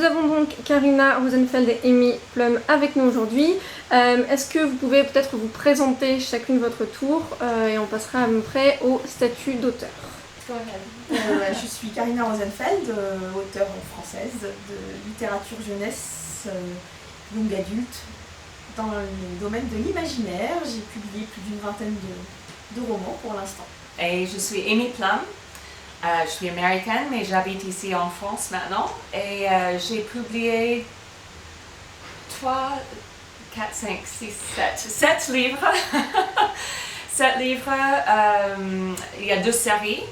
Nous avons donc Karina Rosenfeld et Amy Plum avec nous aujourd'hui. Est-ce que vous pouvez peut-être vous présenter chacune votre tour et on passera après au statut d'auteur. Je suis Karina Rosenfeld, auteure française de littérature jeunesse, young adulte, dans le domaine de l'imaginaire. J'ai publié plus d'une vingtaine de romans pour l'instant. Et je suis Amy Plum. Je suis américaine, mais j'habite ici en France maintenant. Et j'ai publié 3, 4, 5, 6, 7 livres. 7 livres. Il y a 2 séries.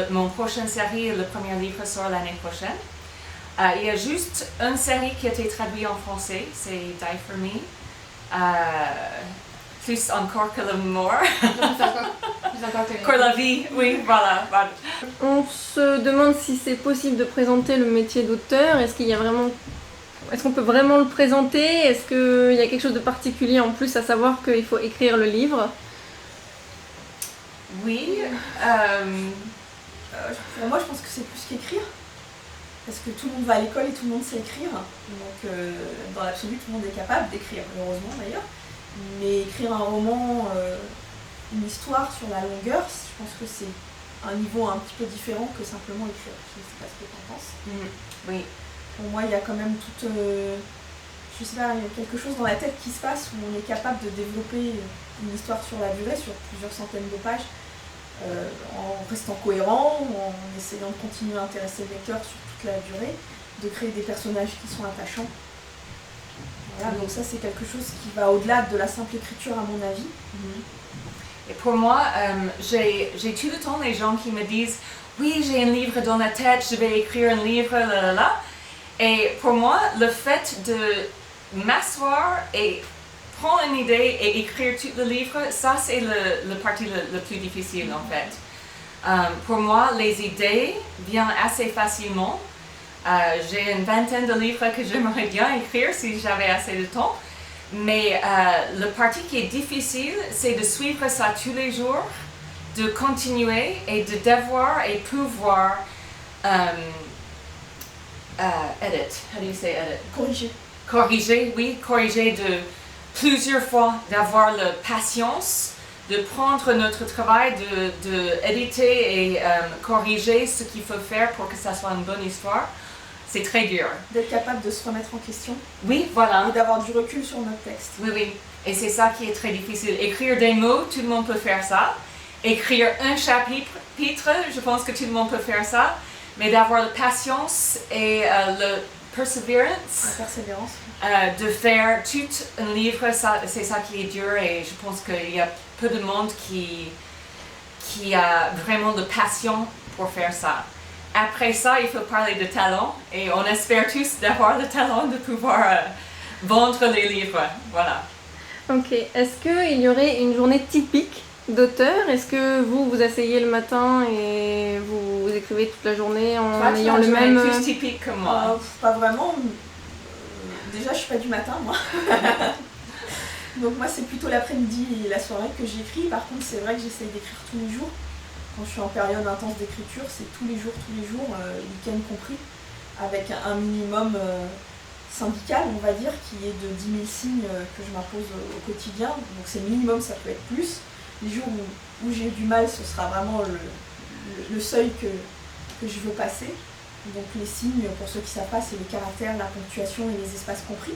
Mon prochaine série, le premier livre sort l'année prochaine. Il y a juste une série qui a été traduite en français, c'est Die for Me. Plus encore que le mort. Que la vie, oui, voilà. On se demande si c'est possible de présenter le métier d'auteur. Est-ce qu'on peut vraiment le présenter? Est-ce qu'il y a quelque chose de particulier en plus à savoir qu'il faut écrire le livre? Oui. Pour moi, je pense que c'est plus qu'écrire. Parce que tout le monde va à l'école et tout le monde sait écrire. Donc, dans l'absolu, tout le monde est capable d'écrire, heureusement d'ailleurs. Mais écrire un roman, une histoire sur la longueur, je pense que c'est un niveau un petit peu différent que simplement écrire. Je ne sais pas ce que tu en penses. Oui. Pour moi, il y a quand même toute... je sais pas, il y a quelque chose dans la tête qui se passe où on est capable de développer une histoire sur la durée, sur plusieurs centaines de pages, en restant cohérent, en essayant de continuer à intéresser le lecteur sur toute la durée, de créer des personnages qui sont attachants. Voilà, donc ça c'est quelque chose qui va au-delà de la simple écriture à mon avis. Et pour moi, j'ai tout le temps les gens qui me disent « Oui, j'ai un livre dans la tête, je vais écrire un livre, là. » Et pour moi, le fait de m'asseoir et prendre une idée et écrire tout le livre, ça c'est la partie le plus difficile en fait. Pour moi, les idées viennent assez facilement. J'ai une vingtaine de livres que j'aimerais bien écrire si j'avais assez de temps. Mais la partie qui est difficile, c'est de suivre ça tous les jours, de continuer et de devoir et pouvoir edit. How do you say edit? Corriger. Corriger de plusieurs fois, d'avoir la patience de prendre notre travail, de éditer et corriger ce qu'il faut faire pour que ça soit une bonne histoire. C'est très dur. D'être capable de se remettre en question. Oui, voilà. Et d'avoir du recul sur notre texte. Oui. Et c'est ça qui est très difficile. Écrire des mots, tout le monde peut faire ça. Écrire un chapitre, je pense que tout le monde peut faire ça. Mais d'avoir la patience et la persévérance. La persévérance. De faire tout un livre, c'est ça qui est dur. Et je pense qu'il y a peu de monde qui a vraiment de passion pour faire ça. Après ça, il faut parler de talent et on espère tous d'avoir le talent de pouvoir vendre les livres. Voilà. Ok. Est-ce qu'il y aurait une journée typique d'auteur? Est-ce que vous asseyez le matin et vous écrivez toute la journée en ayant le même... plus typique que moi. Pas vraiment. Déjà, je suis pas du matin, moi. Donc moi, c'est plutôt l'après-midi et la soirée que j'écris. Par contre, c'est vrai que j'essaye d'écrire tous les jours. Quand je suis en période intense d'écriture, c'est tous les jours, week-end compris, avec un minimum syndical, on va dire, qui est de 10 000 signes que je m'impose au quotidien. Donc c'est minimum, ça peut être plus. Les jours où j'ai du mal, ce sera vraiment le seuil que je veux passer. Donc les signes, pour ceux qui ne savent pas, c'est les caractères, la ponctuation et les espaces compris.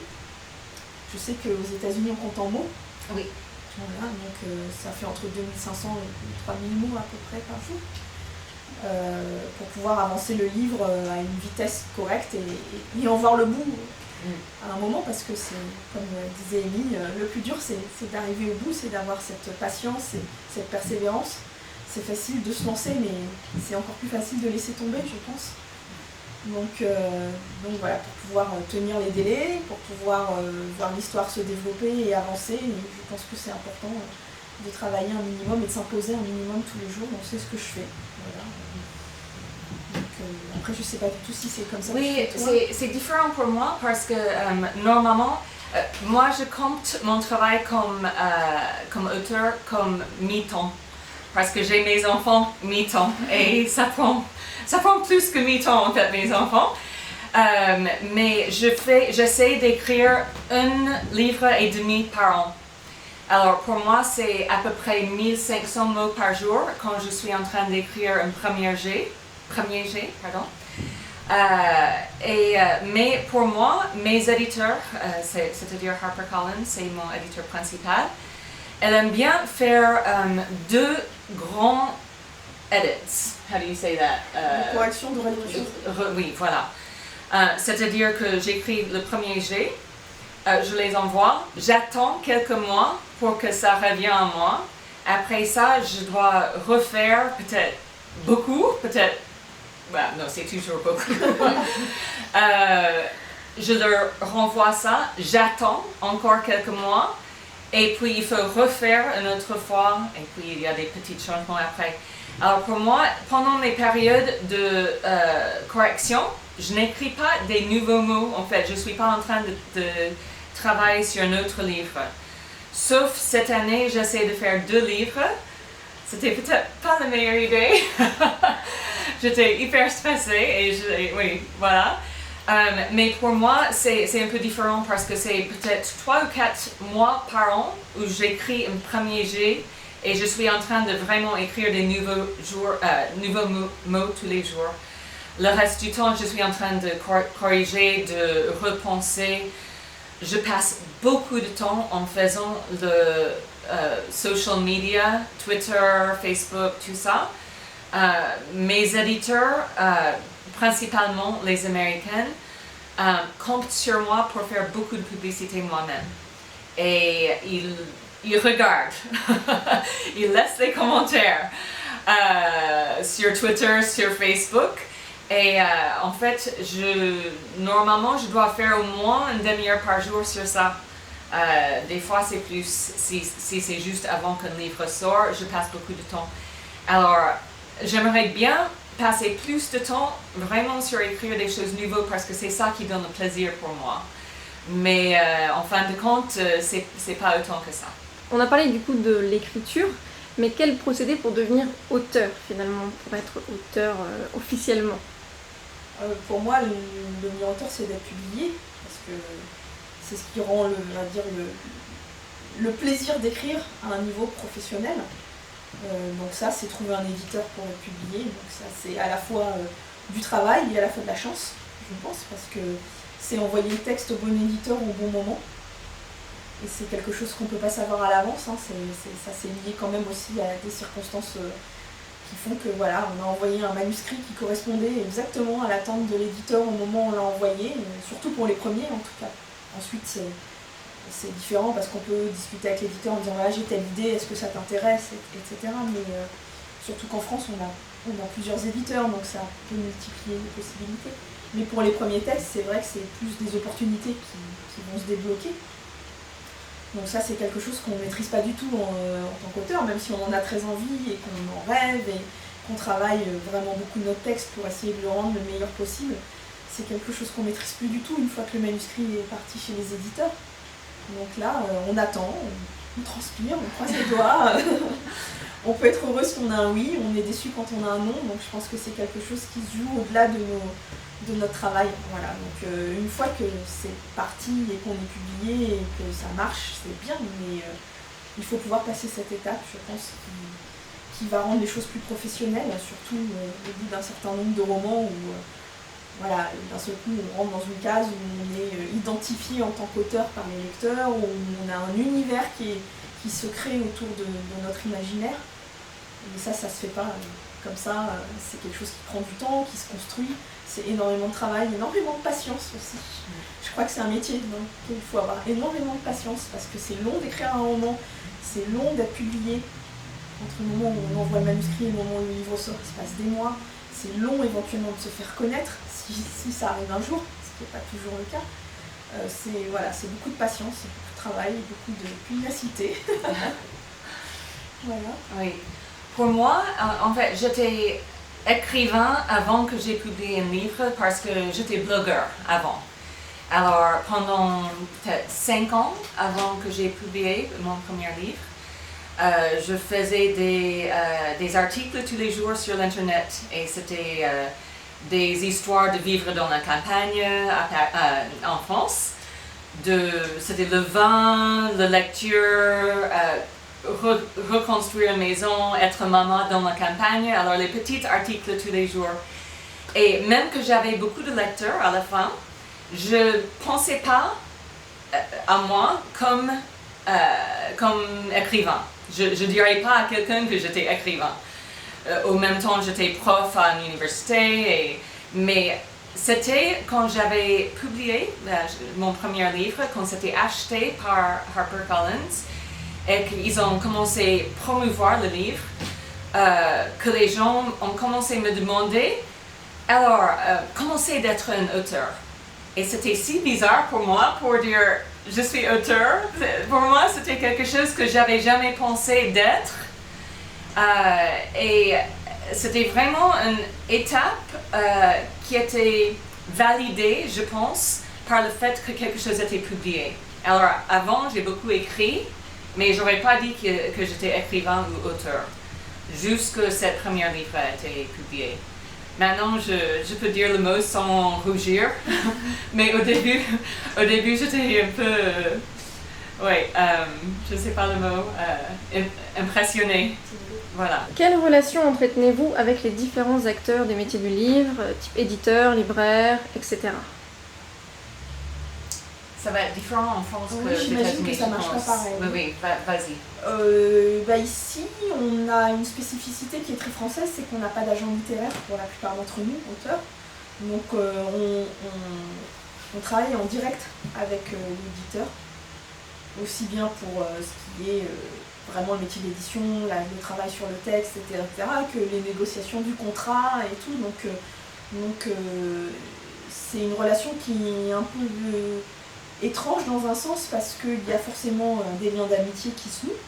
Je sais qu'aux États-Unis, on compte en mots. Oui. Voilà, donc ça fait entre 2500 et 3000 mots à peu près par jour pour pouvoir avancer le livre à une vitesse correcte et en voir le bout à un moment, parce que c'est, comme disait Amy, le plus dur c'est d'arriver au bout, c'est d'avoir cette patience et cette persévérance. C'est facile de se lancer, mais c'est encore plus facile de laisser tomber, je pense. Donc voilà, pour pouvoir tenir les délais, pour pouvoir voir l'histoire se développer et avancer, et je pense que c'est important de travailler un minimum et de s'imposer un minimum tous les jours, donc c'est ce que je fais. Voilà. Donc, après je sais pas du tout si c'est comme ça. Oui, c'est différent pour moi parce que normalement, moi je compte mon travail comme auteur comme mi-temps. Parce que j'ai mes enfants mi-temps et ça prend ça prend plus que mi-temps en fait, mes enfants. Mais j'essaie d'écrire un livre et demi par an. Alors pour moi, c'est à peu près 1500 mots par jour quand je suis en train d'écrire un premier jet. Mais pour moi, mes éditeurs, c'est-à-dire HarperCollins, c'est mon éditeur principal, elle aime bien faire deux grands edits. How do you say that? Correction de relecture. Oui, voilà. C'est-à-dire que j'écris le premier jet, je les envoie, j'attends quelques mois pour que ça revienne à moi. Après ça, je dois refaire peut-être beaucoup, peut-être... non, c'est toujours beaucoup. Je leur renvoie ça, j'attends encore quelques mois, et puis il faut refaire une autre fois, et puis il y a des petits changements après. Alors pour moi, pendant mes périodes de correction, je n'écris pas des nouveaux mots, en fait, je ne suis pas en train de travailler sur un autre livre. Sauf cette année, j'essaie de faire 2 livres. C'était peut-être pas la meilleure idée. J'étais hyper stressée et oui, voilà. Mais pour moi, c'est un peu différent parce que c'est peut-être 3 ou 4 mois par an où j'écris un premier jet et je suis en train de vraiment écrire des nouveaux mots tous les jours. Le reste du temps, je suis en train de corriger, de repenser. Je passe beaucoup de temps en faisant le social media, Twitter, Facebook, tout ça. Mes éditeurs, principalement les Américaines, comptent sur moi pour faire beaucoup de publicité moi-même. Et ils regardent, ils laissent des commentaires sur Twitter, sur Facebook. Et en fait, normalement, je dois faire au moins une demi-heure par jour sur ça. Des fois, c'est plus, si c'est juste avant qu'un livre sort, je passe beaucoup de temps. Alors, j'aimerais bien passer plus de temps vraiment sur écrire des choses nouvelles parce que c'est ça qui donne le plaisir pour moi. Mais en fin de compte, c'est pas autant que ça. On a parlé du coup de l'écriture, mais quel procédé pour devenir auteur finalement, pour être auteur officiellement? Pour moi, le devenir auteur, c'est d'être publié, parce que c'est ce qui rend le plaisir d'écrire à un niveau professionnel. Donc ça, c'est trouver un éditeur pour être publié. Donc ça, c'est à la fois du travail et à la fois de la chance, je pense, parce que c'est envoyer le texte au bon éditeur au bon moment. Et c'est quelque chose qu'on ne peut pas savoir à l'avance. Ça, c'est lié quand même aussi à des circonstances qui font que voilà, on a envoyé un manuscrit qui correspondait exactement à l'attente de l'éditeur au moment où on l'a envoyé, surtout pour les premiers en tout cas. Ensuite, c'est différent parce qu'on peut discuter avec l'éditeur en disant voilà, j'ai telle idée, est-ce que ça t'intéresse, etc. Mais surtout qu'en France, on a plusieurs éditeurs, donc ça peut multiplier les possibilités. Mais pour les premiers textes, c'est vrai que c'est plus des opportunités qui vont se débloquer. Donc ça, c'est quelque chose qu'on ne maîtrise pas du tout en tant qu'auteur, même si on en a très envie et qu'on en rêve et qu'on travaille vraiment beaucoup de notre texte pour essayer de le rendre le meilleur possible. C'est quelque chose qu'on ne maîtrise plus du tout une fois que le manuscrit est parti chez les éditeurs. Donc là, on attend, on transpire, on croise les doigts. On peut être heureux si on a un oui, on est déçu quand on a un non. Donc je pense que c'est quelque chose qui se joue au-delà de notre travail. Voilà. Donc une fois que c'est parti et qu'on est publié et que ça marche, c'est bien, mais il faut pouvoir passer cette étape, je pense, qui va rendre les choses plus professionnelles, surtout au bout d'un certain nombre de romans où voilà, d'un seul coup on rentre dans une case où on est identifié en tant qu'auteur par les lecteurs, où on a un univers qui se crée autour de notre imaginaire. Mais ça se fait pas comme ça, c'est quelque chose qui prend du temps, qui se construit. C'est énormément de travail, énormément de patience aussi. Je crois que c'est un métier donc il faut avoir énormément de patience parce que c'est long d'écrire un roman, c'est long d'être publié. Entre le moment où on envoie le manuscrit et le moment où le livre sort, il se passe des mois. C'est long éventuellement de se faire connaître si ça arrive un jour, ce qui n'est pas toujours le cas. C'est beaucoup de patience, beaucoup de travail, beaucoup de pugnacité. Voilà. Oui. Pour moi, en fait, j'étais écrivain avant que j'ai publié un livre parce que j'étais blogueur avant. Alors, pendant peut-être 5 ans avant que j'ai publié mon premier livre, Je faisais des articles tous les jours sur l'internet et c'était des histoires de vivre dans la campagne en France. C'était le vin, la lecture, reconstruire une maison, être maman dans la campagne. Alors les petits articles tous les jours. Et même que j'avais beaucoup de lecteurs à la fin, je ne pensais pas à moi comme écrivain. Je ne dirais pas à quelqu'un que j'étais écrivain. Au même temps, j'étais prof à l'université, mais c'était quand j'avais publié mon premier livre, quand c'était acheté par HarperCollins, et qu'ils ont commencé à promouvoir le livre, que les gens ont commencé à me demander, alors, comment c'est d'être un auteur? Et c'était si bizarre pour moi pour dire je suis auteur. Pour moi, c'était quelque chose que j'avais jamais pensé d'être. Et c'était vraiment une étape qui était validée, je pense, par le fait que quelque chose était publié. Alors, avant, j'ai beaucoup écrit, mais j'aurais pas dit que j'étais écrivain ou auteur, jusque cette première livre a été publiée. Maintenant, je peux dire le mot sans rougir, mais au début j'étais un peu, je ne sais pas le mot, impressionnée. Voilà. Quelle relation entretenez-vous avec les différents acteurs des métiers du livre, type éditeur, libraire, etc. Ça va être différent en France que j'imagine que ça marche pas pareil. Oui, vas-y. Ici, on a une spécificité qui est très française, c'est qu'on n'a pas d'agent littéraire pour la plupart d'entre nous, auteurs. Donc on travaille en direct avec l'éditeur, aussi bien pour ce qui est vraiment le métier d'édition, le travail sur le texte, etc., que les négociations du contrat et tout. Donc c'est une relation qui est un peu étrange dans un sens parce qu'il y a forcément des liens d'amitié qui se nouent.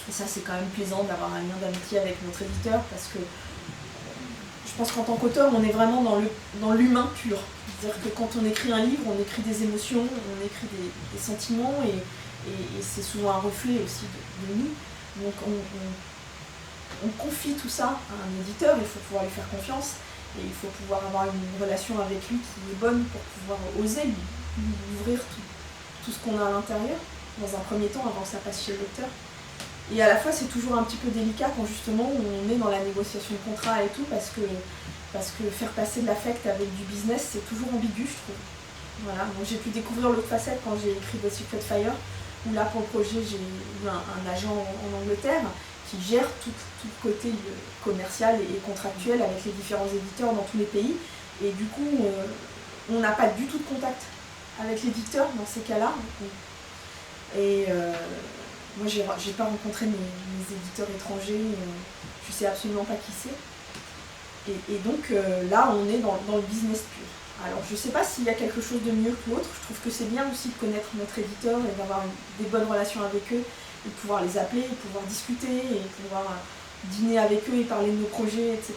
Et ça, c'est quand même plaisant d'avoir un lien d'amitié avec notre éditeur parce que je pense qu'en tant qu'auteur, on est vraiment dans l'humain pur. C'est-à-dire que quand on écrit un livre, on écrit des émotions, on écrit des sentiments et c'est souvent un reflet aussi de nous. Donc on confie tout ça à un éditeur, il faut pouvoir lui faire confiance et il faut pouvoir avoir une relation avec lui qui est bonne pour pouvoir oser lui ouvrir tout ce qu'on a à l'intérieur, dans un premier temps, avant que ça passe chez le lecteur. Et à la fois, c'est toujours un petit peu délicat quand justement on est dans la négociation de contrat et tout, parce que faire passer de l'affect avec du business, c'est toujours ambigu, je trouve. Voilà, donc j'ai pu découvrir l'autre facette quand j'ai écrit The Secret Fire, où là, pour le projet, j'ai eu un agent en Angleterre qui gère tout le côté commercial et contractuel avec les différents éditeurs dans tous les pays. Et du coup, on n'a pas du tout de contact avec l'éditeur dans ces cas-là. Et moi, j'ai pas rencontré mes éditeurs étrangers, je sais absolument pas qui c'est. Et donc là, on est dans le business pur. Alors, je sais pas s'il y a quelque chose de mieux que l'autre. Je trouve que c'est bien aussi de connaître notre éditeur et d'avoir des bonnes relations avec eux, et de pouvoir les appeler, et de pouvoir discuter, et de pouvoir dîner avec eux et parler de nos projets, etc.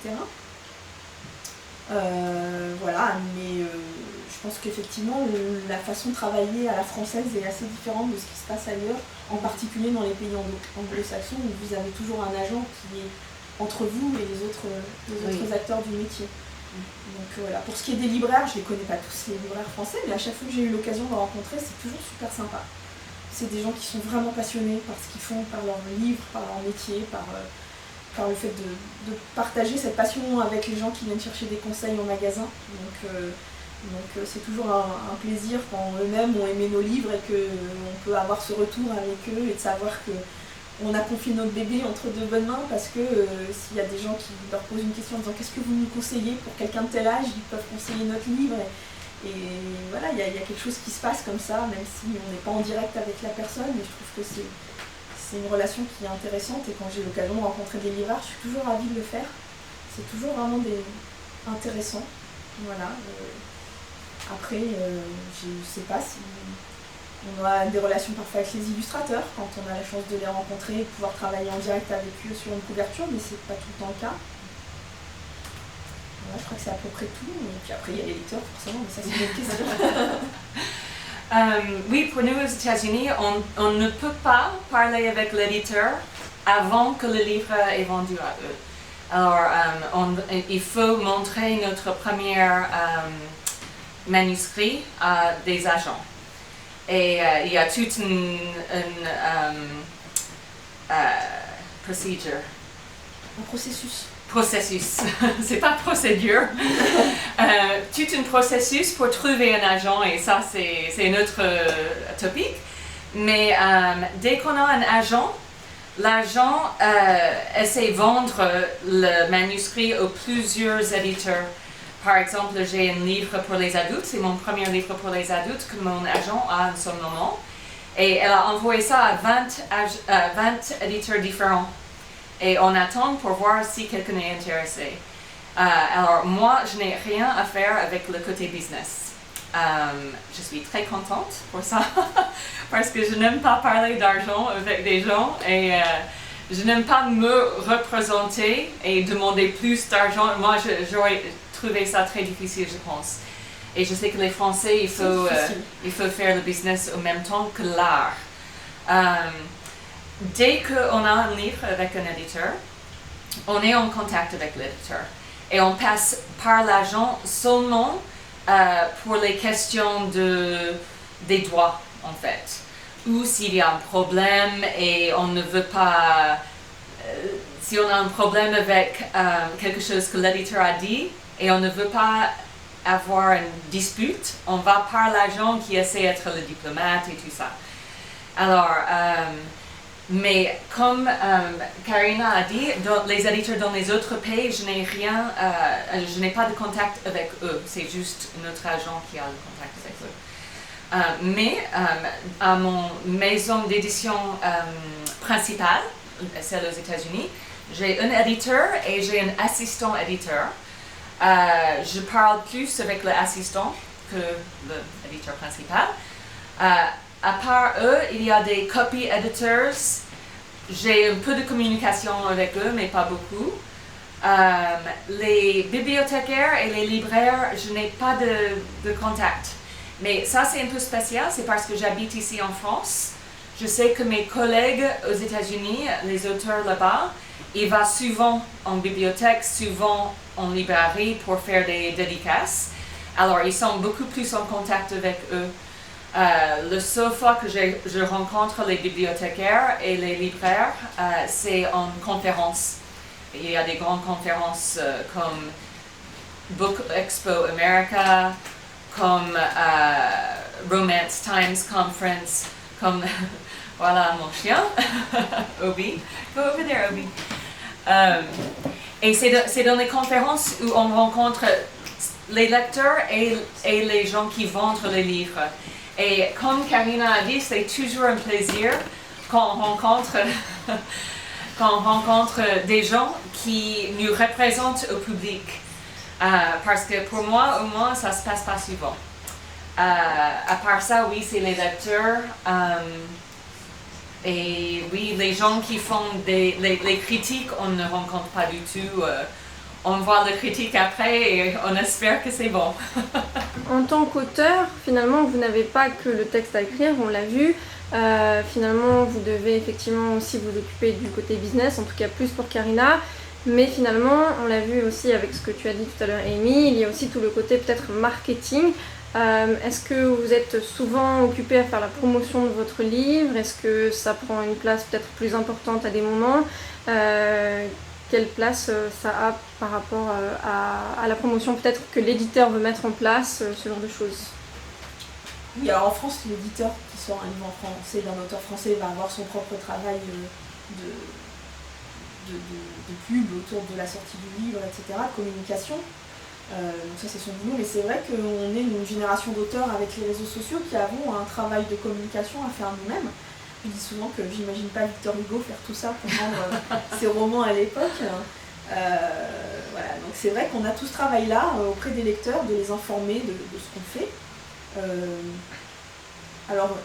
Voilà, mais je pense qu'effectivement la façon de travailler à la française est assez différente de ce qui se passe ailleurs, en particulier dans les pays anglo-saxons où vous avez toujours un agent qui est entre vous et les autres acteurs du métier. Donc voilà, pour ce qui est des libraires, je ne les connais pas tous les libraires français, mais à chaque fois que j'ai eu l'occasion de rencontrer, c'est toujours super sympa. C'est des gens qui sont vraiment passionnés par ce qu'ils font, par leur livre, par leur métier, par le fait de partager cette passion avec les gens qui viennent chercher des conseils en magasin. Donc c'est toujours un plaisir quand eux-mêmes ont aimé nos livres et qu'on peut avoir ce retour avec eux et de savoir qu'on a confié notre bébé entre de bonnes mains parce que s'il y a des gens qui leur posent une question en disant qu'est-ce que vous nous conseillez pour quelqu'un de tel âge, ils peuvent conseiller notre livre. Et voilà, il y a quelque chose qui se passe comme ça, même si on n'est pas en direct avec la personne, mais je trouve que c'est une relation qui est intéressante et quand j'ai l'occasion de rencontrer des libraires, je suis toujours ravie de le faire. C'est toujours vraiment intéressant. Voilà. Après, je ne sais pas si on a des relations parfois avec les illustrateurs quand on a la chance de les rencontrer et de pouvoir travailler en direct avec eux sur une couverture, mais c'est pas tout le temps le cas. Voilà, je crois que c'est à peu près tout. Et puis après, il y a les lecteurs, forcément, mais ça c'est une autre question. Oui, pour nous aux États-Unis, on ne peut pas parler avec l'éditeur avant que le livre est vendu à eux. Alors, il faut montrer notre premier manuscrit à des agents. Et il y a toute une procedure. Un processus. Processus, c'est pas procédure. Tout un processus pour trouver un agent, et ça c'est un autre topic. Mais dès qu'on a un agent, l'agent essaie de vendre le manuscrit aux plusieurs éditeurs. Par exemple, j'ai un livre pour les adultes, c'est mon premier livre pour les adultes que mon agent a en ce moment. Et elle a envoyé ça à 20 éditeurs différents. Et on attend pour voir si quelqu'un est intéressé. Alors moi, je n'ai rien à faire avec le côté business. Je suis très contente pour ça, parce que je n'aime pas parler d'argent avec des gens et je n'aime pas me représenter et demander plus d'argent. Moi, j'aurais trouvé ça très difficile, je pense. Et je sais que les Français, il faut faire le business en même temps que l'art. Dès qu'on a un livre avec un éditeur, on est en contact avec l'éditeur et on passe par l'agent seulement pour les questions des droits, en fait. Ou s'il y a un problème et on ne veut pas... si on a un problème avec quelque chose que l'éditeur a dit et on ne veut pas avoir une dispute, on va par l'agent qui essaie d'être le diplomate et tout ça. Alors... mais comme Karina a dit, les éditeurs dans les autres pays, je n'ai pas de contact avec eux. C'est juste notre agent qui a le contact avec eux. Mais à mon maison d'édition principale, celle aux États-Unis, j'ai un éditeur et j'ai un assistant éditeur. Je parle plus avec l'assistant que l'éditeur principal. À part eux, il y a des copy editors. J'ai un peu de communication avec eux, mais pas beaucoup. Les bibliothécaires et les libraires, je n'ai pas de contact. Mais ça, c'est un peu spécial, c'est parce que j'habite ici en France. Je sais que mes collègues aux États-Unis, les auteurs là-bas, ils vont souvent en bibliothèque, souvent en librairie pour faire des dédicaces. Alors, ils sont beaucoup plus en contact avec eux. La seule fois que je rencontre les bibliothécaires et les libraires, c'est en conférence. Il y a des grandes conférences comme Book Expo America, comme Romance Times Conference, comme voilà mon chien, Obi. Go over there, Obi. Et c'est dans les conférences où on rencontre les lecteurs et les gens qui vendent les livres. Et comme Karina a dit, c'est toujours un plaisir quand on rencontre des gens qui nous représentent au public. Parce que pour moi, au moins, ça ne se passe pas souvent. À part ça, oui, c'est les lecteurs. Et oui, les gens qui font les critiques, on ne rencontre pas du tout. On voit la critique après et on espère que c'est bon. En tant qu'auteur, finalement, vous n'avez pas que le texte à écrire, on l'a vu. Finalement, vous devez effectivement aussi vous occuper du côté business, en tout cas plus pour Karina. Mais finalement, on l'a vu aussi avec ce que tu as dit tout à l'heure, Amy, il y a aussi tout le côté peut-être marketing. Est-ce que vous êtes souvent occupé à faire la promotion de votre livre? Est-ce que ça prend une place peut-être plus importante à des moments? Quelle place ça a par rapport à la promotion peut-être que l'éditeur veut mettre en place, ce genre de choses? Oui, alors en France, l'éditeur qui sort un livre en français d'un auteur français va avoir son propre travail de pub autour de la sortie du livre, etc., de communication. Donc ça c'est son boulot, mais c'est vrai qu'on est une génération d'auteurs avec les réseaux sociaux qui avons un travail de communication à faire nous-mêmes. Je dis souvent que j'imagine pas Victor Hugo faire tout ça pour vendre ses romans à l'époque. Voilà, donc c'est vrai qu'on a tout ce travail-là auprès des lecteurs, de les informer de ce qu'on fait. Alors,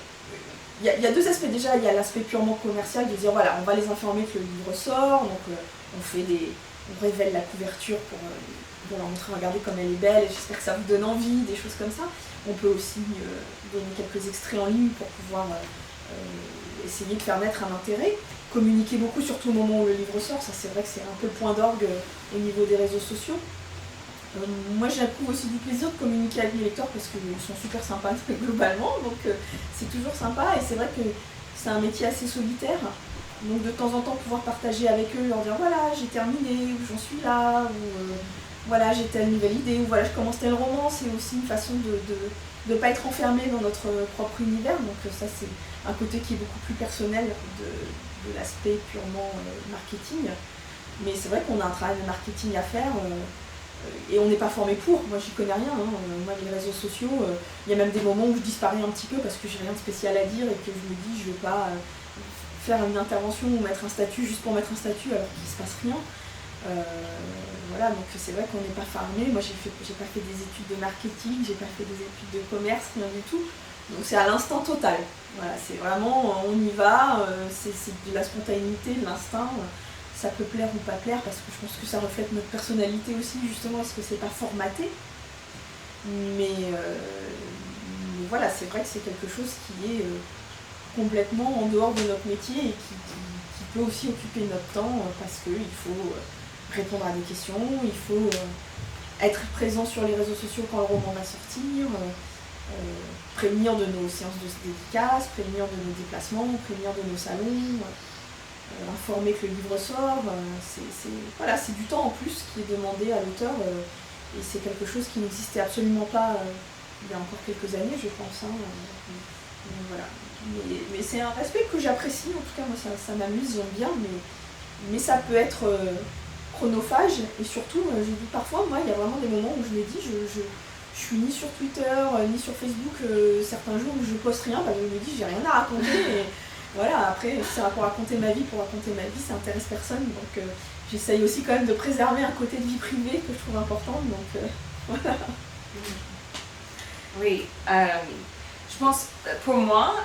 il y a deux aspects. Déjà, il y a l'aspect purement commercial de dire voilà, on va les informer que le livre sort, donc on révèle la couverture pour leur montrer, regardez comme elle est belle, et j'espère que ça vous donne envie, des choses comme ça. On peut aussi donner quelques extraits en ligne pour pouvoir essayer de faire naître un intérêt. communiquer beaucoup, surtout au moment où le livre sort. Ça, c'est vrai que c'est un peu le point d'orgue au niveau des réseaux sociaux. Moi, j'éprouve aussi du plaisir de communiquer avec mes lecteurs parce qu'ils sont super sympas globalement, donc c'est toujours sympa. Et c'est vrai que c'est un métier assez solitaire. Donc de temps en temps, pouvoir partager avec eux, leur dire voilà, j'ai terminé, ou j'en suis là, ou voilà, j'ai telle nouvelle idée, ou voilà, je commence tel roman, c'est aussi une façon de ne pas être enfermé dans notre propre univers. Donc ça, c'est un côté qui est beaucoup plus personnel de l'aspect purement marketing. Mais c'est vrai qu'on a un travail de marketing à faire et on n'est pas formé pour. Moi, j'y connais rien. Moi, les réseaux sociaux, il y a même des moments où je disparais un petit peu parce que j'ai rien de spécial à dire et que je me dis, je vais pas faire une intervention ou mettre un statut juste pour mettre un statut alors qu'il se passe rien. Voilà, donc c'est vrai qu'on n'est pas formé. Moi, j'ai pas fait des études de marketing, j'ai pas fait des études de commerce, rien du tout. Donc c'est à l'instant total. Voilà, c'est vraiment, on y va, c'est de la spontanéité, de l'instinct. Ça peut plaire ou pas plaire parce que je pense que ça reflète notre personnalité aussi, justement, parce que c'est pas formaté. Mais voilà, c'est vrai que c'est quelque chose qui est complètement en dehors de notre métier et qui peut aussi occuper notre temps parce qu'il faut répondre à des questions, il faut être présent sur les réseaux sociaux quand le roman va sortir, prévenir de nos séances de dédicaces, prévenir de nos déplacements, prévenir de nos salons, informer que le livre sort. Voilà, c'est du temps en plus qui est demandé à l'auteur et c'est quelque chose qui n'existait absolument pas il y a encore quelques années, je pense. Donc voilà. Mais c'est un aspect que j'apprécie, en tout cas moi ça m'amuse, j'aime bien, mais ça peut être chronophage et surtout, je dis parfois, moi il y a vraiment des moments où je me dis, je suis ni sur Twitter, ni sur Facebook, certains jours où je poste rien, parce que je me dis j'ai rien à raconter et voilà, après c'est pour raconter ma vie, ça intéresse personne, donc j'essaye aussi quand même de préserver un côté de vie privée que je trouve important, donc voilà. Oui, je pense, pour moi,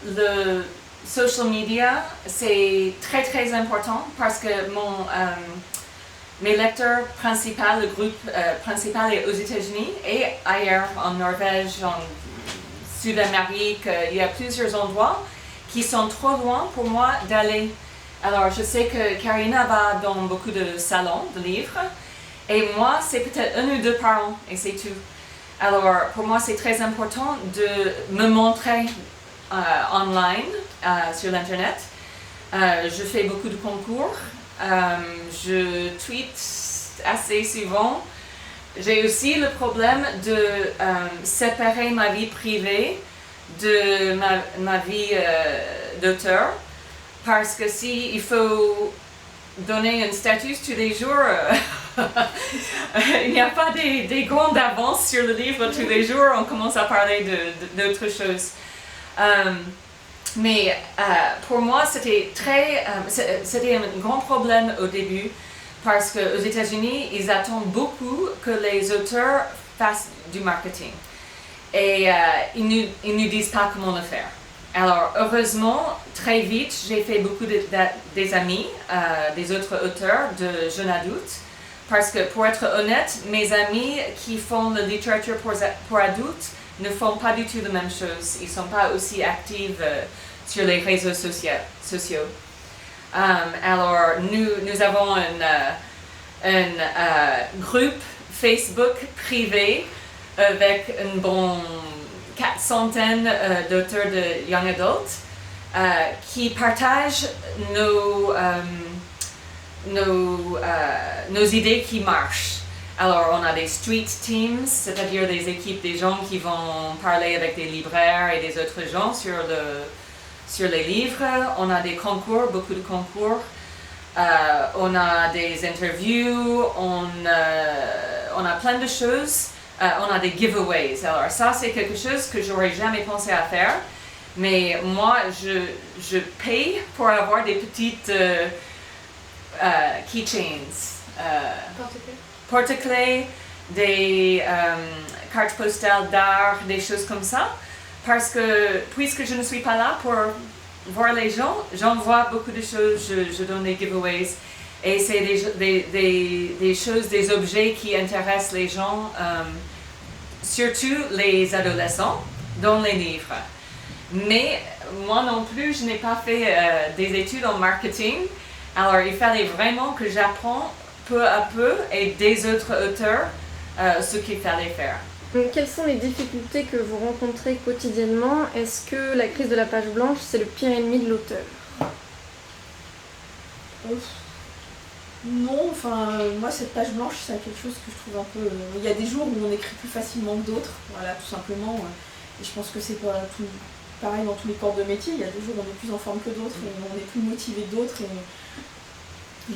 le social media, c'est très très important parce que mes lecteurs principaux, le groupe principal est aux États-Unis et ailleurs, en Norvège, en Sud-Amérique, il y a plusieurs endroits qui sont trop loin pour moi d'aller. Alors, je sais que Karina va dans beaucoup de salons de livres et moi, c'est peut-être 1 ou 2 par an et c'est tout. Alors, pour moi, c'est très important de me montrer online, sur l'Internet. Je fais beaucoup de concours. Je tweete assez souvent. J'ai aussi le problème de séparer ma vie privée de ma vie d'auteur. Parce que si il faut donner un statut tous les jours, il n'y a pas des grandes avances sur le livre tous les jours, on commence à parler d'autres choses. Mais pour moi, c'était un grand problème au début parce qu'aux États-Unis, ils attendent beaucoup que les auteurs fassent du marketing. Et ils nous disent pas comment le faire. Alors, heureusement, très vite, j'ai fait beaucoup des amis, des autres auteurs de jeunes adultes. Parce que, pour être honnête, mes amis qui font la littérature pour adultes ne font pas du tout la même chose. Ils ne sont pas aussi actifs sur les réseaux sociaux. Alors, nous avons un groupe Facebook privé avec une bonne 400 d'auteurs de young adult qui partagent nos idées qui marchent. Alors, on a des street teams, c'est-à-dire des équipes des gens qui vont parler avec des libraires et des autres gens sur les livres. On a des concours, beaucoup de concours. On a des interviews, on a plein de choses. On a des giveaways. Alors ça, c'est quelque chose que j'aurais jamais pensé à faire. Mais moi, je paye pour avoir des petites keychains. Porte-clés, des cartes postales d'art, des choses comme ça. Parce que, puisque je ne suis pas là pour voir les gens, j'envoie beaucoup de choses, je donne des giveaways. Et c'est des choses, des objets qui intéressent les gens, surtout les adolescents, dans les livres. Mais moi non plus, je n'ai pas fait des études en marketing. Alors, il fallait vraiment que j'apprenne peu à peu et des autres auteurs ce qu'il fallait faire. Donc, quelles sont les difficultés que vous rencontrez quotidiennement? Est-ce que la crise de la page blanche, c'est le pire ennemi de l'auteur? Non, enfin, moi cette page blanche, c'est quelque chose que je trouve un peu... Il y a des jours où on écrit plus facilement que d'autres, voilà, tout simplement. Et je pense que c'est pas tout pareil dans tous les corps de métier. Il y a des jours où on est plus en forme que d'autres, et on est plus motivé que d'autres, et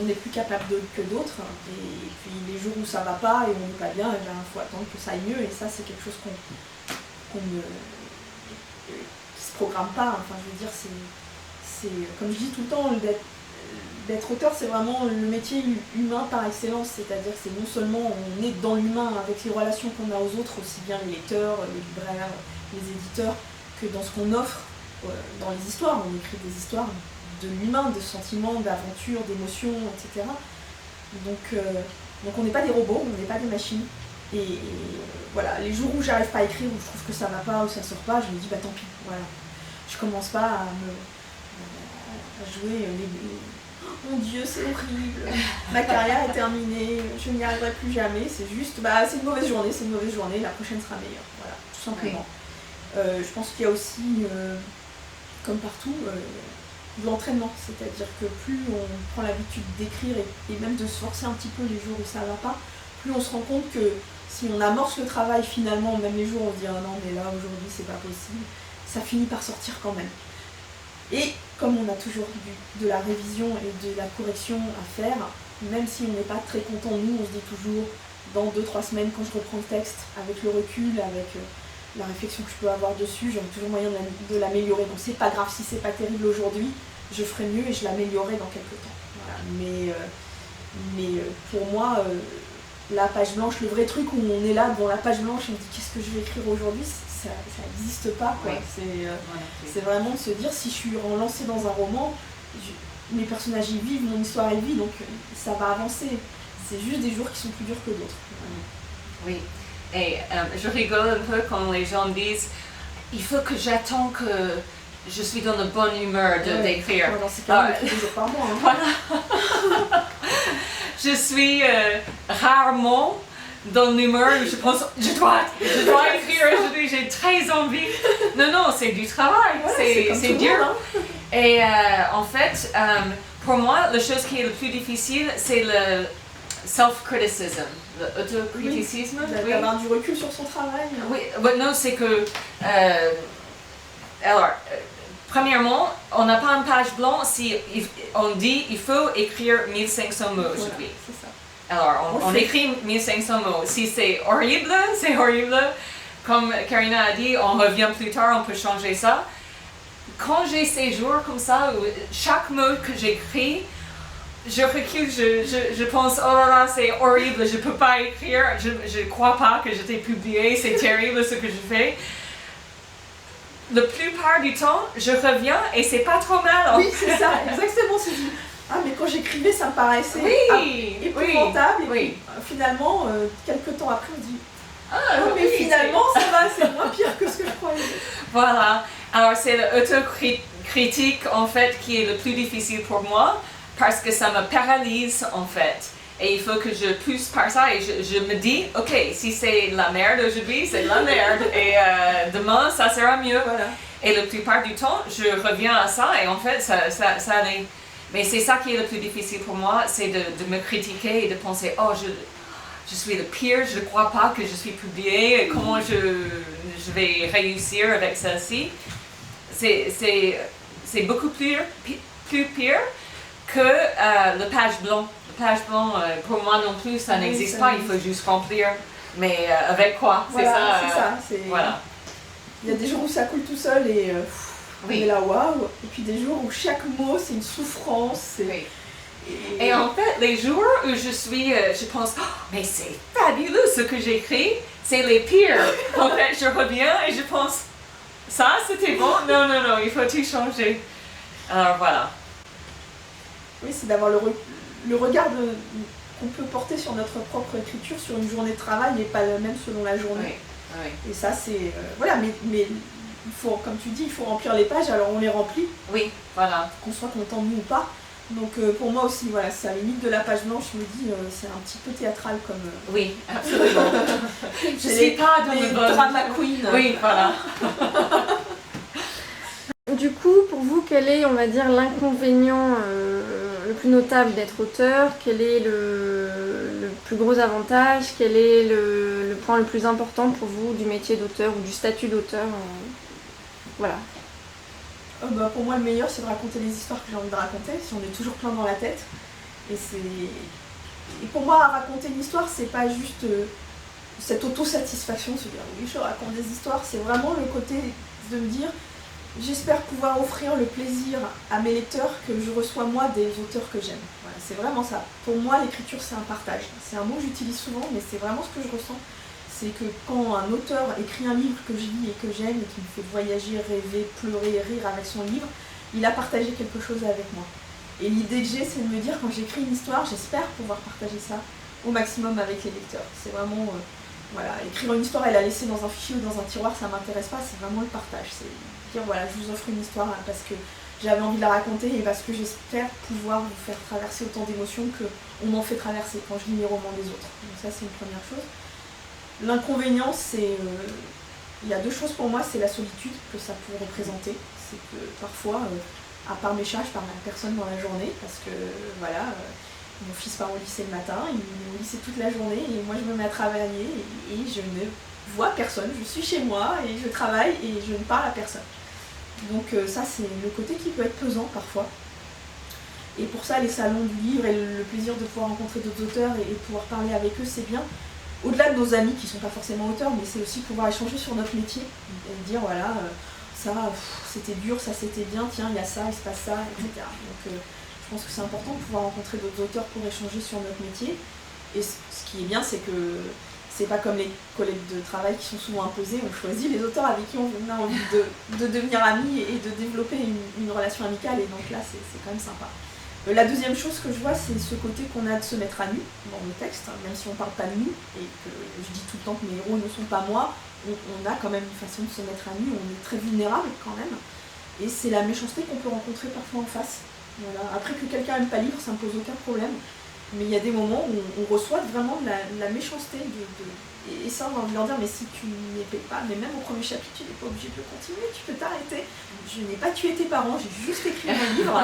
on est plus capable que d'autres. Et puis les jours où ça va pas et où on n'est pas bien, il faut attendre que ça aille mieux. Et ça, c'est quelque chose qui se programme pas. Enfin, je veux dire, c'est comme je dis tout le temps, d'être auteur, c'est vraiment le métier humain par excellence, c'est-à-dire que c'est non seulement on est dans l'humain avec les relations qu'on a aux autres, aussi bien les lecteurs, les libraires, les éditeurs, que dans ce qu'on offre dans les histoires. On écrit des histoires de l'humain, de sentiments, d'aventures, d'émotions, etc. Donc on n'est pas des robots, on n'est pas des machines. Et voilà, les jours où j'arrive pas à écrire, où je trouve que ça va pas, ou ça sort pas, je me dis bah tant pis, voilà. Je commence pas à jouer oh mon Dieu, c'est horrible, ma carrière est terminée, je n'y arriverai plus jamais, c'est juste, c'est une mauvaise journée, la prochaine sera meilleure, voilà, tout simplement. Oui. Je pense qu'il y a aussi, comme partout, de l'entraînement, c'est-à-dire que plus on prend l'habitude d'écrire et même de se forcer un petit peu les jours où ça va pas, plus on se rend compte que si on amorce le travail finalement, même les jours où on se dit ah non mais là aujourd'hui c'est pas possible, ça finit par sortir quand même. Et comme on a toujours de la révision et de la correction à faire, même si on n'est pas très content, nous, on se dit toujours, dans 2-3 semaines, quand je reprends le texte, avec le recul, avec la réflexion que je peux avoir dessus, j'aurai toujours moyen de l'améliorer. Donc c'est pas grave si c'est pas terrible aujourd'hui, je ferai mieux et je l'améliorerai dans quelques temps. Voilà. Mais pour moi, la page blanche, le vrai truc où on est là devant la page blanche et on dit qu'est-ce que je vais écrire aujourd'hui, ça n'existe pas, quoi. Oui. C'est vraiment de se dire si je suis lancée dans un roman, mes personnages y vivent, mon histoire y vit, donc ça va avancer. C'est juste des jours qui sont plus durs que d'autres. Oui, et je rigole un peu quand les gens disent il faut que j'attends que je suis dans la bonne humeur d'écrire. Dans ces cas-là, on écrit 2 jours par mois. Hein. Voilà. Je suis rarement dans l'humeur où je pense je dois écrire aujourd'hui, j'ai très envie. Non, c'est du travail, c'est dur. Hein. Et en fait, pour moi, la chose qui est le plus difficile, c'est le self-criticism, l'autocriticisme. Oui, d'avoir du recul sur son travail. Oui, non, c'est que... alors, premièrement, on n'a pas une page blanche si on dit il faut écrire 1500 mots aujourd'hui. C'est ça. Alors, on écrit 1500 mots. Si c'est horrible, c'est horrible. Comme Karina a dit, on revient plus tard, on peut changer ça. Quand j'ai ces jours comme ça, où chaque mot que j'écris, je recule, je pense, oh là là, c'est horrible, je ne peux pas écrire, je ne crois pas que je t'ai publié, c'est terrible ce que je fais. La plupart du temps, je reviens et c'est pas trop mal. Oui, c'est ça, exactement. Mais quand j'écrivais, ça me paraissait épouvantable. Et puis, finalement, quelques temps après, on dit mais finalement, ça va, c'est moins pire que ce que je croyais. Voilà. Alors, c'est l'autocritique, en fait, qui est le plus difficile pour moi, parce que ça me paralyse, en fait. Et il faut que je pousse par ça et je me dis, ok, si c'est la merde aujourd'hui, c'est de la merde. Et demain, ça sera mieux. Voilà. Et la plupart du temps, je reviens à ça et en fait, ça allait. Mais c'est ça qui est le plus difficile pour moi, c'est de me critiquer et de penser, oh, je suis le pire, je ne crois pas que je suis publiée, comment je vais réussir avec celle-ci. C'est beaucoup plus pire que le page blanc. Le page blanc, pour moi non plus, ça n'existe pas, il faut juste remplir. Mais avec quoi? Voilà, c'est ça. Voilà. Il y a des jours où ça coule tout seul et on est là, waouh. Et puis des jours où chaque mot, c'est une souffrance. Oui. Et en fait, les jours où je pense, oh, mais c'est fabuleux ce que j'écris, c'est les pires. En fait, je reviens et je pense, ça c'était bon, non, il faut tout changer. Alors voilà. Oui, c'est d'avoir le regard qu'on peut porter sur notre propre écriture sur une journée de travail n'est pas le même selon la journée. Oui. Et ça, c'est... voilà, mais il faut, comme tu dis, il faut remplir les pages, alors on les remplit, Oui, voilà. qu'on soit content de nous ou pas. Donc pour moi aussi, voilà, c'est à la limite de la page blanche, je me dis, c'est un petit peu théâtral comme... Oui, absolument. Je suis pas dans les le bon. drama queen. Oui, voilà. Du coup, pour vous, quel est, on va dire, l'inconvénient le plus notable d'être auteur? Quel est le plus gros avantage? Quel est le point le plus important pour vous du métier d'auteur ou du statut d'auteur? Voilà. Pour moi, le meilleur, c'est de raconter les histoires que j'ai envie de raconter, si on est toujours plein dans la tête. Et pour moi, raconter une histoire, c'est pas juste cette autosatisfaction, se dire oui, je raconte des histoires, c'est vraiment le côté de me dire j'espère pouvoir offrir le plaisir à mes lecteurs que je reçois moi des auteurs que j'aime. Voilà, c'est vraiment ça. Pour moi, l'écriture, c'est un partage. C'est un mot que j'utilise souvent, mais c'est vraiment ce que je ressens. C'est que quand un auteur écrit un livre que je lis et que j'aime et qui me fait voyager, rêver, pleurer, rire avec son livre, il a partagé quelque chose avec moi. Et l'idée que j'ai, c'est de me dire, quand j'écris une histoire, j'espère pouvoir partager ça au maximum avec les lecteurs. C'est vraiment, voilà, écrire une histoire et la laisser dans un fichier ou dans un tiroir, ça m'intéresse pas, c'est vraiment le partage. C'est dire, voilà, je vous offre une histoire parce que j'avais envie de la raconter et parce que j'espère pouvoir vous faire traverser autant d'émotions qu'on m'en fait traverser quand je lis les romans des autres. Donc ça, c'est une première chose. L'inconvénient, c'est... il y a deux choses pour moi, c'est la solitude que ça peut représenter. C'est que parfois, à part mes chats, je parle à personne dans la journée parce que, voilà, mon fils part au lycée le matin, il est au lycée toute la journée et moi je me mets à travailler et je ne vois personne. Je suis chez moi et je travaille et je ne parle à personne. Donc ça, c'est le côté qui peut être pesant parfois. Et pour ça, les salons du livre et le plaisir de pouvoir rencontrer d'autres auteurs et pouvoir parler avec eux, c'est bien. Au-delà de nos amis qui ne sont pas forcément auteurs, mais c'est aussi pouvoir échanger sur notre métier et dire voilà, ça c'était dur, ça c'était bien, tiens, il y a ça, il se passe ça, etc. Donc je pense que c'est important de pouvoir rencontrer d'autres auteurs pour échanger sur notre métier. Et ce qui est bien, c'est que c'est pas comme les collègues de travail qui sont souvent imposés, on choisit les auteurs avec qui on a envie de devenir amis et de développer une relation amicale, et donc là c'est quand même sympa. La deuxième chose que je vois, c'est ce côté qu'on a de se mettre à nu dans le texte, même si on ne parle pas de nous, et que je dis tout le temps que mes héros ne sont pas moi, on a quand même une façon de se mettre à nu, on est très vulnérable quand même, et c'est la méchanceté qu'on peut rencontrer parfois en face. Voilà. Après que quelqu'un n'aime pas lire, ça ne me pose aucun problème, mais il y a des moments où on reçoit vraiment de la méchanceté, et ça on va leur dire mais si tu n'y es pas, mais même au premier chapitre tu n'es pas obligé de le continuer, tu peux t'arrêter. Je n'ai pas tué tes parents, j'ai juste écrit mon livre.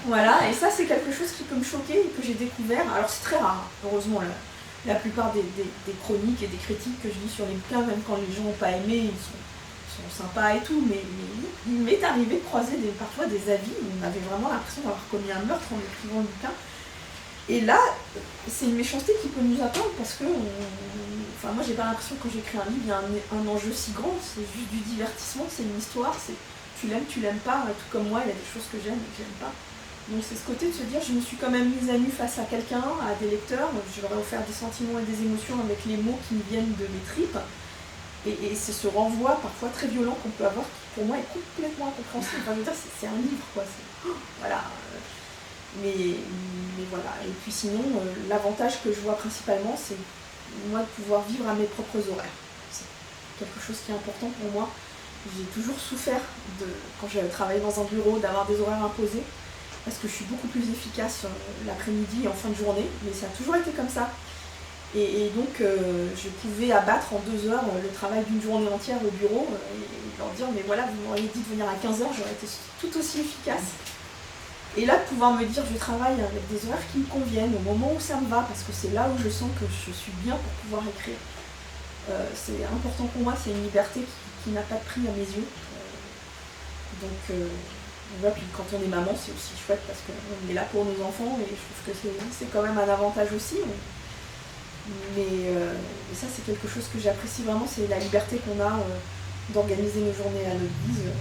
Voilà, et ça c'est quelque chose qui peut me choquer et que j'ai découvert. Alors c'est très rare, heureusement, la plupart des chroniques et des critiques que je lis sur les bouquins, même quand les gens n'ont pas aimé, ils sont sympas et tout, mais il m'est arrivé de croiser parfois des avis où on avait vraiment l'impression d'avoir commis un meurtre en écrivant le bouquin. Et là, c'est une méchanceté qui peut nous attendre parce que, enfin moi j'ai pas l'impression que quand j'écris un livre, il y a un enjeu si grand, c'est juste du divertissement, c'est une histoire, c'est tu l'aimes pas, tout comme moi, il y a des choses que j'aime et que j'aime pas. Donc c'est ce côté de se dire, je me suis quand même mise à nu face à quelqu'un, à des lecteurs, je leur ai offert des sentiments et des émotions avec les mots qui me viennent de mes tripes, et c'est ce renvoi parfois très violent qu'on peut avoir, qui pour moi est complètement incompréhensible. Enfin, je veux dire, c'est un livre quoi, voilà. Mais voilà, et puis sinon, l'avantage que je vois principalement, c'est moi de pouvoir vivre à mes propres horaires. C'est quelque chose qui est important pour moi. J'ai toujours souffert, quand je travaillais dans un bureau, d'avoir des horaires imposés, parce que je suis beaucoup plus efficace l'après-midi et en fin de journée, mais ça a toujours été comme ça. Et donc, je pouvais abattre en 2 heures le travail d'une journée entière au bureau, et leur dire, mais voilà, vous m'auriez dit de venir à 15 heures, j'aurais été tout aussi efficace. Et là, de pouvoir me dire, je travaille avec des horaires qui me conviennent, au moment où ça me va, parce que c'est là où je sens que je suis bien pour pouvoir écrire. C'est important pour moi, c'est une liberté qui n'a pas de prix à mes yeux. Donc, voilà, puis quand on est maman, c'est aussi chouette, parce qu'on est là pour nos enfants, et je trouve que c'est quand même un avantage aussi. Mais ça, c'est quelque chose que j'apprécie vraiment, c'est la liberté qu'on a d'organiser nos journées à notre guise.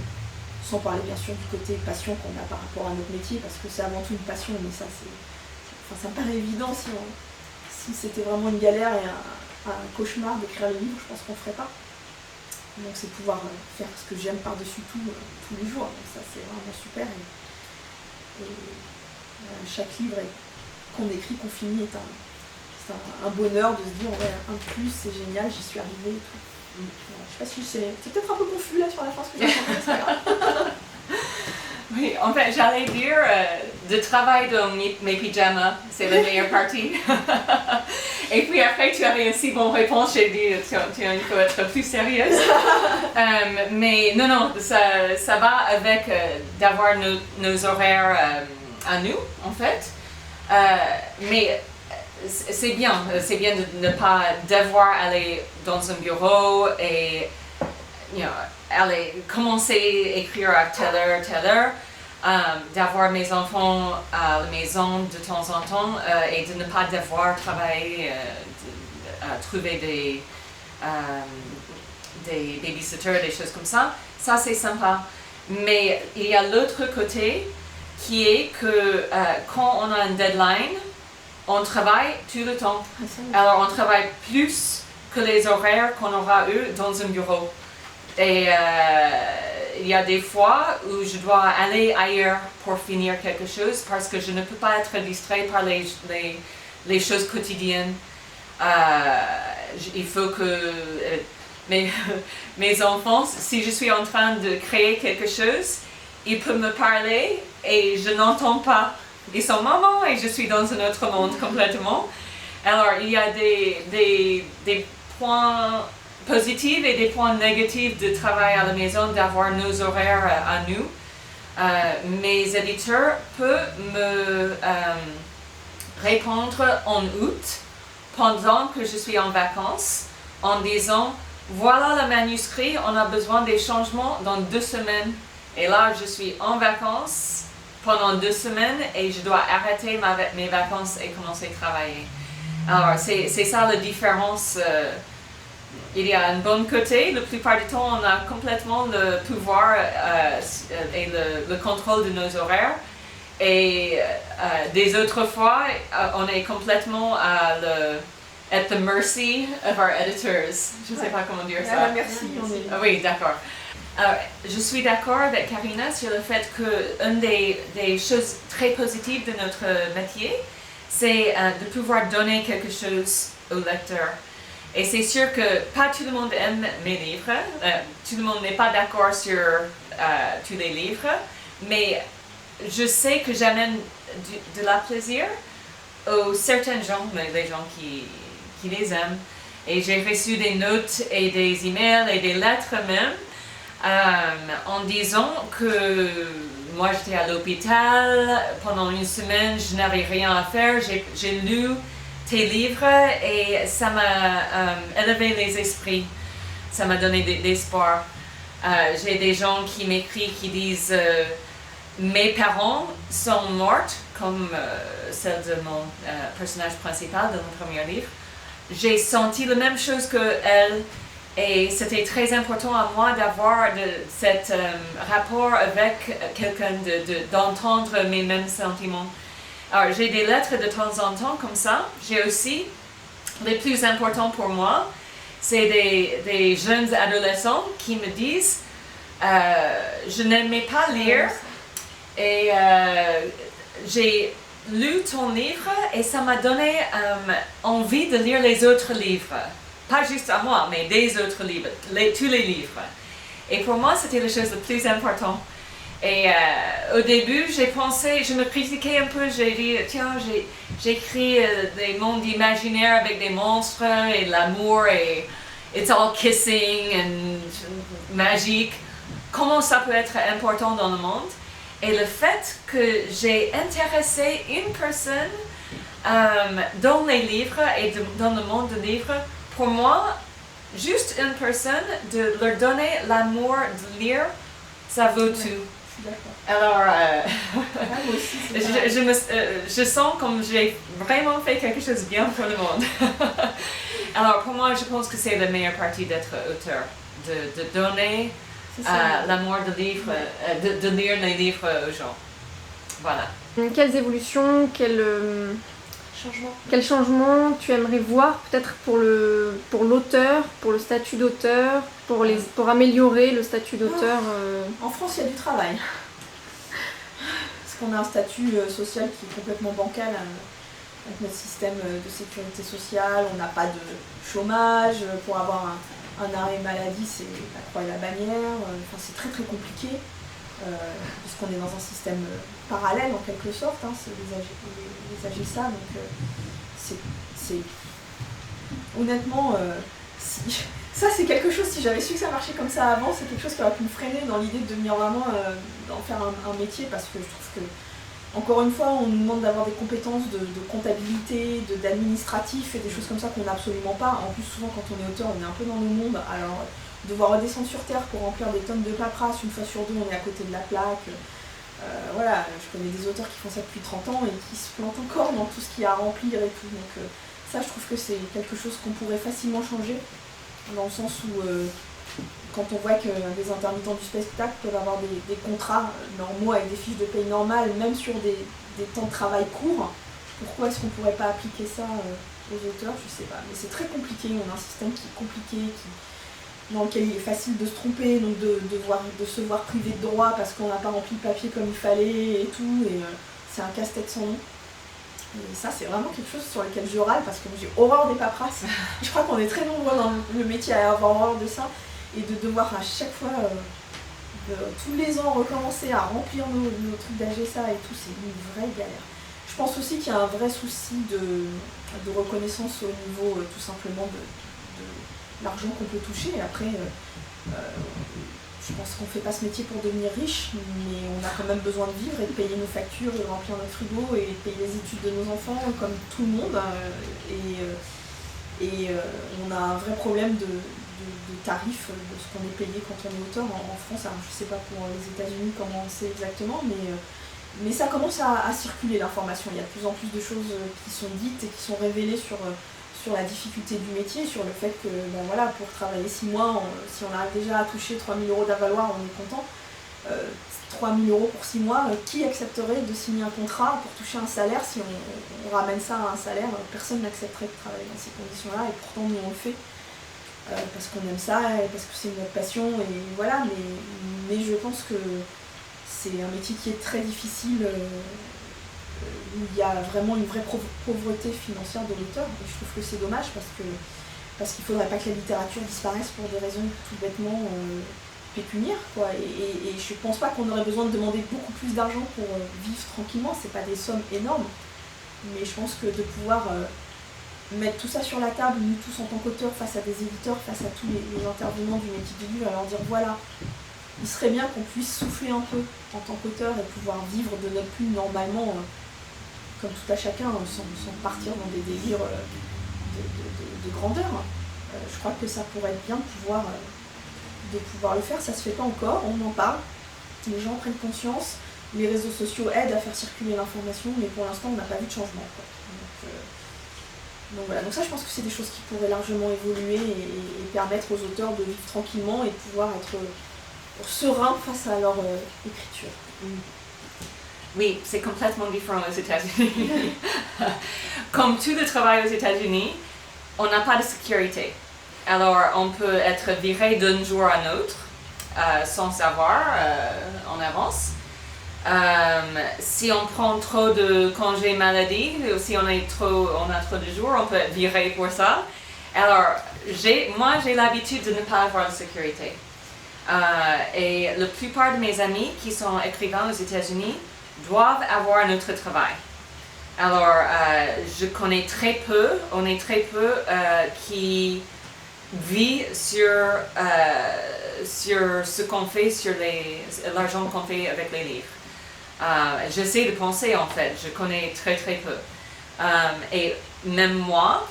Sans parler bien sûr du côté passion qu'on a par rapport à notre métier, parce que c'est avant tout une passion, mais ça ça me paraît évident, si c'était vraiment une galère et un cauchemar d'écrire les livres, je pense qu'on ne ferait pas. Donc c'est pouvoir faire ce que j'aime par-dessus tout tous les jours, donc ça c'est vraiment super. Et chaque livre qu'on écrit, qu'on finit, c'est un bonheur de se dire ouais, un de plus, c'est génial, j'y suis arrivée et tout. Je sais pas si c'est peut-être un peu confus là sur la fin ce que j'ai raconté, c'est pas grave. Oui, en fait, j'allais dire, de travail dans mes pyjamas, c'est la meilleure partie. Et puis après, tu avais une si bonne réponse, j'ai dit, il faut être plus sérieuse. Mais non, ça va avec d'avoir nos horaires à nous, en fait. Mais c'est bien de ne pas devoir aller dans un bureau et aller commencer à écrire à telle heure, d'avoir mes enfants à la maison de temps en temps et de ne pas devoir travailler, trouver des babysitters, des choses comme ça. Ça, c'est sympa. Mais il y a l'autre côté qui est que quand on a une deadline, on travaille tout le temps. Alors, on travaille plus que les horaires qu'on aura eu dans un bureau. Et il y a des fois où je dois aller ailleurs pour finir quelque chose parce que je ne peux pas être distrait par les choses quotidiennes. Il faut que mes enfants, si je suis en train de créer quelque chose, ils peuvent me parler et je n'entends pas. Ils sont maman et je suis dans un autre monde complètement. Alors il y a des points positifs et des points négatifs de travail à la maison, d'avoir nos horaires à nous. Mes éditeurs peuvent me répondre en août pendant que je suis en vacances en disant voilà le manuscrit, on a besoin des changements dans 2 semaines. Et là, je suis en vacances pendant 2 semaines et je dois arrêter mes vacances et commencer à travailler. Alors, c'est ça la différence. Il y a un bon côté, la plupart du temps, on a complètement le pouvoir et le contrôle de nos horaires. Et des autres fois, on est complètement at the mercy of our editors. Je ne sais pas comment dire ça. Merci. Oui, d'accord. Je suis d'accord avec Karina sur le fait qu'une des choses très positives de notre métier, c'est de pouvoir donner quelque chose au lecteur. Et c'est sûr que pas tout le monde aime mes livres, tout le monde n'est pas d'accord sur tous les livres, mais je sais que j'amène de la plaisir aux certains gens, les gens qui les aiment. Et j'ai reçu des notes et des emails et des lettres même en disant que moi j'étais à l'hôpital pendant 1 semaine, je n'avais rien à faire, j'ai lu tes livres et ça m'a élevé les esprits, ça m'a donné de l'espoir. J'ai des gens qui m'écrivent, qui disent mes parents sont morts, comme celle de mon personnage principal de mon premier livre. J'ai senti la même chose qu'elle et c'était très important à moi d'avoir cet rapport avec quelqu'un, d'entendre mes mêmes sentiments. Alors, j'ai des lettres de temps en temps comme ça. J'ai aussi, les plus importants pour moi, c'est des jeunes adolescents qui me disent je n'aimais pas lire et j'ai lu ton livre et ça m'a donné envie de lire les autres livres. Pas juste à moi, mais des autres livres, tous les livres. Et pour moi, c'était la chose la plus importante. Et au début, je me critiquais un peu, j'ai dit, tiens, j'écris des mondes imaginaires avec des monstres et de l'amour et it's all kissing et magique. Comment ça peut être important dans le monde? Et le fait que j'ai intéressé une personne dans les livres et dans le monde des livres, pour moi, juste une personne, de leur donner l'amour de lire, ça vaut tout. Alors, moi aussi, je sens comme j'ai vraiment fait quelque chose de bien pour le monde. Alors, pour moi, je pense que c'est la meilleure partie d'être auteur, de donner l'amour de livre, de lire les livres aux gens. Voilà. Quelles évolutions, quels changements tu aimerais voir peut-être pour l'auteur, pour le statut d'auteur, pour améliorer le statut d'auteur En France, il y a du travail. Parce qu'on a un statut social qui est complètement bancal avec notre système de sécurité sociale. On n'a pas de chômage. Pour avoir un arrêt maladie, c'est la croix et la bannière, enfin c'est très très compliqué, parce qu'on est dans un système parallèle en quelque sorte, hein, c'est les AGSA, donc c'est honnêtement, ça c'est quelque chose, si j'avais su que ça marchait comme ça avant, c'est quelque chose qui aurait pu me freiner dans l'idée de devenir vraiment, d'en faire un métier, parce que je trouve que, encore une fois, on nous demande d'avoir des compétences de comptabilité, d'administratif et des choses comme ça qu'on n'a absolument pas. En plus, souvent quand on est auteur, on est un peu dans le monde, alors devoir redescendre sur terre pour remplir des tonnes de paperasse, une fois sur deux on est à côté de la plaque. Voilà, je connais des auteurs qui font ça depuis 30 ans et qui se plantent encore dans tout ce qu'il y a à remplir et tout, donc ça je trouve que c'est quelque chose qu'on pourrait facilement changer, dans le sens où quand on voit que des intermittents du spectacle peuvent avoir des contrats normaux avec des fiches de paye normales, même sur des temps de travail courts, pourquoi est-ce qu'on ne pourrait pas appliquer ça aux auteurs? Je sais pas, mais c'est très compliqué, on a un système qui est compliqué, dans lequel il est facile de se tromper, donc de se voir privé de droit parce qu'on n'a pas rempli le papier comme il fallait et tout, et c'est un casse-tête sans nom. Et ça, c'est vraiment quelque chose sur lequel je râle parce que j'ai horreur des paperasses. Je crois qu'on est très nombreux dans le métier à avoir horreur de ça, et de devoir à chaque fois, tous les ans, recommencer à remplir nos trucs d'AGSA et tout, c'est une vraie galère. Je pense aussi qu'il y a un vrai souci de reconnaissance au niveau tout simplement de l'argent qu'on peut toucher. Après, je pense qu'on ne fait pas ce métier pour devenir riche, mais on a quand même besoin de vivre et de payer nos factures, de remplir notre frigo et de payer les études de nos enfants comme tout le monde. On a un vrai problème de tarifs de ce qu'on est payé quand on est auteur en France. Alors, je ne sais pas pour les États-Unis comment c'est exactement, mais ça commence à circuler l'information. Il y a de plus en plus de choses qui sont dites et qui sont révélées sur la difficulté du métier, sur le fait que ben voilà, pour travailler 6 mois, si on arrive déjà à toucher 3 000 € d'avaloir, on est content. 3 000 € pour 6 mois, qui accepterait de signer un contrat pour toucher un salaire? Si on ramène ça à un salaire, personne n'accepterait de travailler dans ces conditions-là, et pourtant nous on le fait. Parce qu'on aime ça et parce que c'est notre passion, et voilà, mais je pense que c'est un métier qui est très difficile, où il y a vraiment une vraie pauvreté financière de l'auteur, et je trouve que c'est dommage parce qu'il ne faudrait pas que la littérature disparaisse pour des raisons tout bêtement pécuniaires, quoi. Et je ne pense pas qu'on aurait besoin de demander beaucoup plus d'argent pour vivre tranquillement, c'est pas des sommes énormes, mais je pense que de pouvoir mettre tout ça sur la table, nous tous en tant qu'auteurs, face à des éditeurs, face à tous les intervenants du métier du livre, à leur dire voilà, il serait bien qu'on puisse souffler un peu en tant qu'auteur et pouvoir vivre de notre plume normalement, comme tout à chacun, sans partir dans des délires de grandeur. Je crois que ça pourrait être bien de pouvoir le faire, ça se fait pas encore, on en parle, les gens prennent conscience, les réseaux sociaux aident à faire circuler l'information, mais pour l'instant on n'a pas vu de changement, quoi. Donc voilà, donc ça je pense que c'est des choses qui pourraient largement évoluer et permettre aux auteurs de vivre tranquillement et de pouvoir être sereins face à leur écriture. Oui, c'est complètement différent aux États-Unis. Comme tout le travail aux États-Unis, on n'a pas de sécurité. Alors on peut être viré d'un jour à l'autre sans savoir en avance. Si on prend trop de congés maladie, ou si on a trop de jours, on peut être viré pour ça. Alors, moi j'ai l'habitude de ne pas avoir de sécurité. Et la plupart de mes amis qui sont écrivains aux États-Unis doivent avoir un autre travail. Alors, je connais très peu, on est très peu qui vit sur ce qu'on fait, sur l'argent qu'on fait avec les livres. J'essaie de penser en fait, je connais très très peu. Et même moi,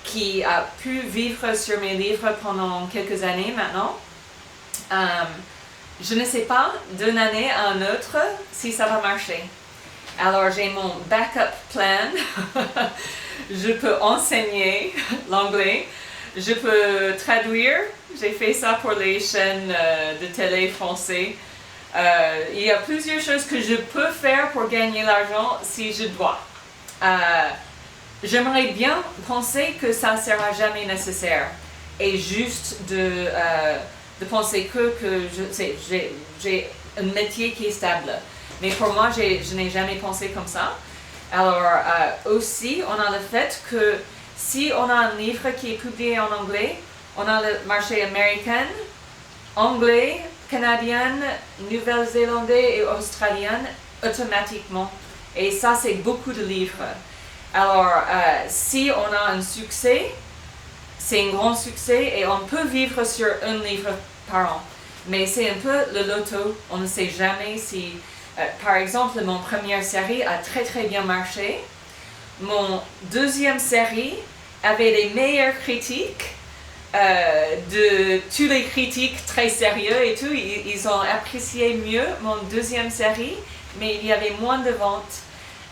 qui a pu vivre sur mes livres pendant quelques années maintenant, je ne sais pas d'une année à une autre si ça va marcher. Alors j'ai mon backup plan, je peux enseigner l'anglais, je peux traduire, j'ai fait ça pour les chaînes de télé français. Il y a plusieurs choses que je peux faire pour gagner l'argent si je dois. J'aimerais bien penser que ça ne sera jamais nécessaire et juste de penser que j'ai un métier qui est stable. Mais pour moi, je n'ai jamais pensé comme ça. Alors aussi, on a le fait que si on a un livre qui est publié en anglais, on a le marché américain, anglais, canadien, nouvelle-zélandais et australien automatiquement. Et ça, c'est beaucoup de livres. Alors, si on a un succès, c'est un grand succès et on peut vivre sur un livre par an. Mais c'est un peu le loto. On ne sait jamais si... par exemple, mon première série a très très bien marché. Mon deuxième série avait les meilleures critiques de tous les critiques très sérieux et tout. Ils ont apprécié mieux mon deuxième série, mais il y avait moins de ventes.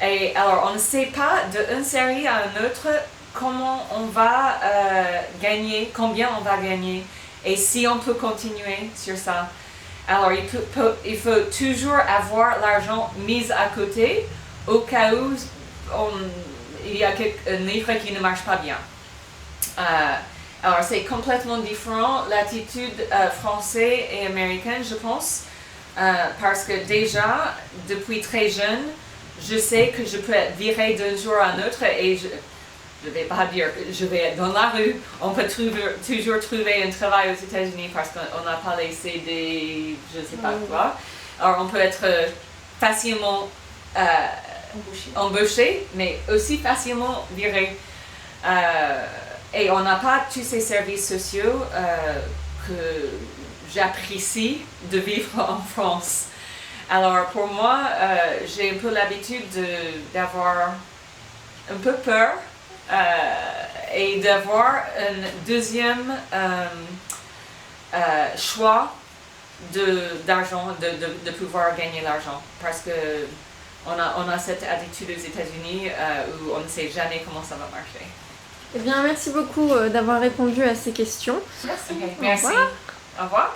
Et alors, on ne sait pas d'une série à une autre comment on va gagner, combien on va gagner et si on peut continuer sur ça. Alors, il faut toujours avoir l'argent mis à côté au cas où il y a un livre qui ne marche pas bien. Alors, c'est complètement différent l'attitude française et américaine, je pense, parce que déjà, depuis très jeune, je sais que je peux être virée d'un jour à un autre et je ne vais pas dire que je vais être dans la rue. On peut toujours trouver un travail aux États-Unis parce qu'on n'a pas laissé des... je ne sais pas quoi. Alors on peut être facilement embauché, mais aussi facilement viré. Et on n'a pas tous ces services sociaux que j'apprécie de vivre en France. Alors pour moi, j'ai un peu l'habitude d'avoir un peu peur et d'avoir un deuxième choix d'argent, de pouvoir gagner l'argent. Parce que on a cette attitude aux États-Unis où on ne sait jamais comment ça va marcher. Eh bien, merci beaucoup d'avoir répondu à ces questions. Merci. Merci. Au revoir. Au revoir.